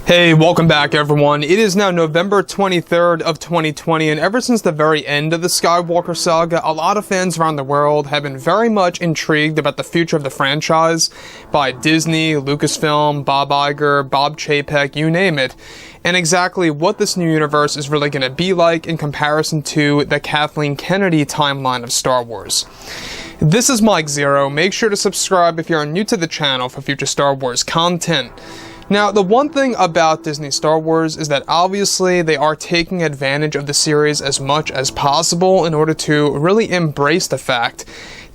Hey, welcome back everyone. It is now November 23rd of 2020, and ever since the very end of the Skywalker saga, a lot of fans around the world have been very much intrigued about the future of the franchise by Disney, Lucasfilm, Bob Iger, Bob Chapek, you name it, and exactly what this new universe is really going to be like in comparison to the Kathleen Kennedy timeline of Star Wars. This is Mike Zero. Make sure to subscribe if you're new to the channel for future Star Wars content. Now, the one thing about Disney Star Wars is that obviously they are taking advantage of the series as much as possible in order to really embrace the fact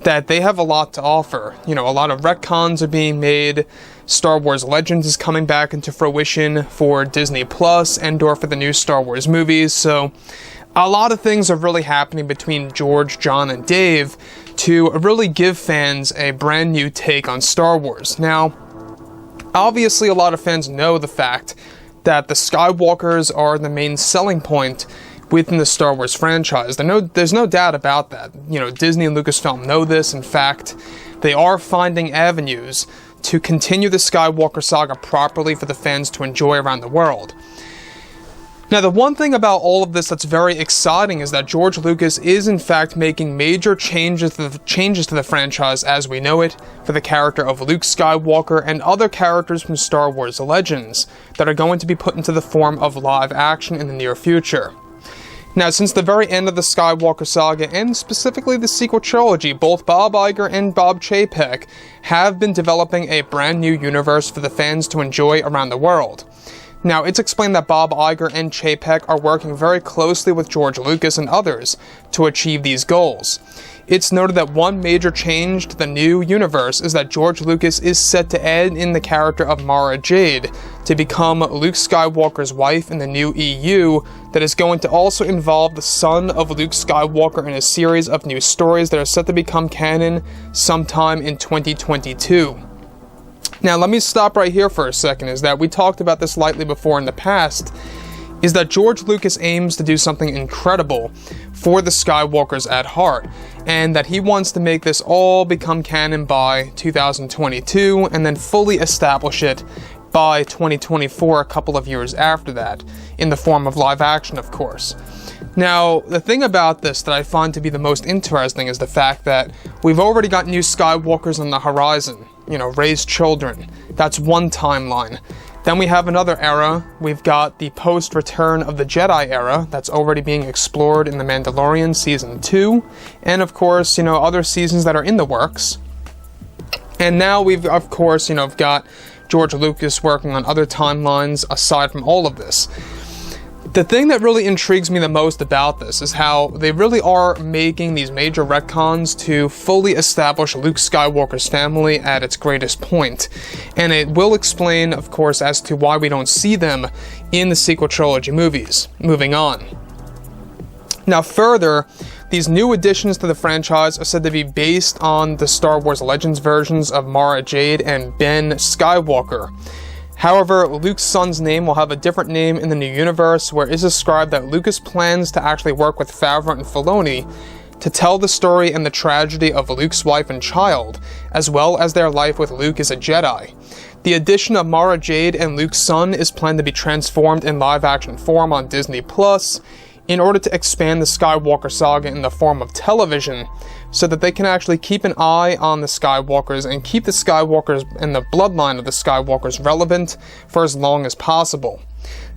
that they have a lot to offer. You know, a lot of retcons are being made, Star Wars Legends is coming back into fruition for Disney Plus and/or for the new Star Wars movies, so a lot of things are really happening between George, John, and Dave to really give fans a brand new take on Star Wars. Now, obviously, a lot of fans know the fact that the Skywalkers are the main selling point within the Star Wars franchise. There's no doubt about that. You know, Disney and Lucasfilm know this. In fact, they are finding avenues to continue the Skywalker saga properly for the fans to enjoy around the world. Now, the one thing about all of this that's very exciting is that George Lucas is in fact making major changes to the franchise as we know it for the character of Luke Skywalker and other characters from Star Wars Legends that are going to be put into the form of live action in the near future. Now, since the very end of the Skywalker saga, and specifically the sequel trilogy, both Bob Iger and Bob Chapek have been developing a brand new universe for the fans to enjoy around the world. Now, it's explained that Bob Iger and Chapek are working very closely with George Lucas and others to achieve these goals. It's noted that one major change to the new universe is that George Lucas is set to add in the character of Mara Jade to become Luke Skywalker's wife in the new EU that is going to also involve the son of Luke Skywalker in a series of new stories that are set to become canon sometime in 2022. Now, let me stop right here for a second, is that we talked about this lightly before in the past, is that George Lucas aims to do something incredible for the Skywalkers at heart, and that he wants to make this all become canon by 2022, and then fully establish it by 2024, a couple of years after that, in the form of live action, of course. Now, the thing about this that I find to be the most interesting is the fact that we've already got new Skywalkers on the horizon. You know, raised children. That's one timeline. Then we have another era. We've got the post-Return of the Jedi era that's already being explored in The Mandalorian Season 2. And of course, you know, other seasons that are in the works. And now we've, of course, you know, got George Lucas working on other timelines aside from all of this. The thing that really intrigues me the most about this is how they really are making these major retcons to fully establish Luke Skywalker's family at its greatest point. And it will explain, of course, as to why we don't see them in the sequel trilogy movies. Moving on. Now, further, these new additions to the franchise are said to be based on the Star Wars Legends versions of Mara Jade and Ben Skywalker. However, Luke's son's name will have a different name in the new universe, where it is described that Lucas plans to actually work with Favreau and Filoni to tell the story and the tragedy of Luke's wife and child, as well as their life with Luke as a Jedi. The addition of Mara Jade and Luke's son is planned to be transformed in live-action form on Disney Plus in order to expand the Skywalker saga in the form of television, so that they can actually keep an eye on the Skywalkers and keep the Skywalkers and the bloodline of the Skywalkers relevant for as long as possible.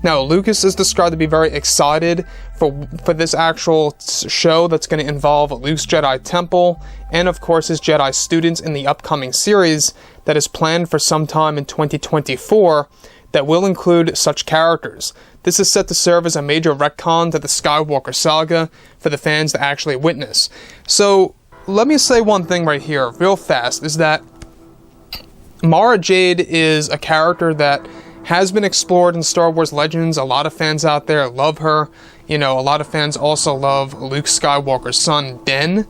Now, Lucas is described to be very excited for this actual show that's going to involve Luke's Jedi Temple and, of course, his Jedi students in the upcoming series that is planned for sometime in 2024 that will include such characters. This is set to serve as a major retcon to the Skywalker saga for the fans to actually witness. So, let me say one thing right here, real fast, is that Mara Jade is a character that has been explored in Star Wars Legends. A lot of fans out there love her. You know, a lot of fans also love Luke Skywalker's son, Ben.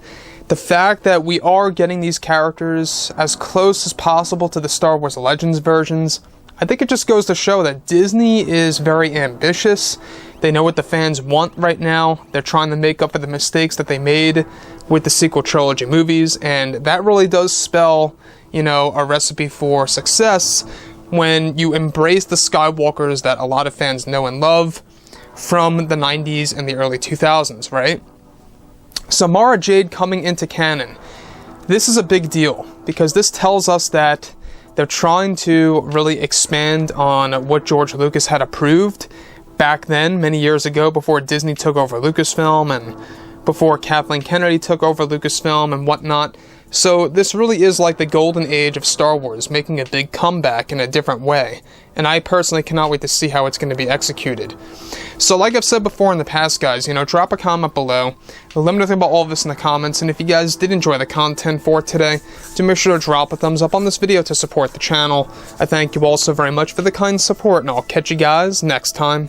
The fact that we are getting these characters as close as possible to the Star Wars Legends versions, I think it just goes to show that Disney is very ambitious. They know what the fans want right now. They're trying to make up for the mistakes that they made with the sequel trilogy movies, and that really does spell, you know, a recipe for success when you embrace the Skywalkers that a lot of fans know and love from the 90s and the early 2000s, right? So Mara Jade coming into canon. This is a big deal because this tells us that they're trying to really expand on what George Lucas had approved back then, many years ago, before Disney took over Lucasfilm and before Kathleen Kennedy took over Lucasfilm and whatnot. So this really is like the golden age of Star Wars, making a big comeback in a different way. And I personally cannot wait to see how it's going to be executed. So like I've said before in the past, guys, drop a comment below. Let me know about all of this in the comments. And if you guys did enjoy the content for today, do make sure to drop a thumbs up on this video to support the channel. I thank you all so very much for the kind support, and I'll catch you guys next time.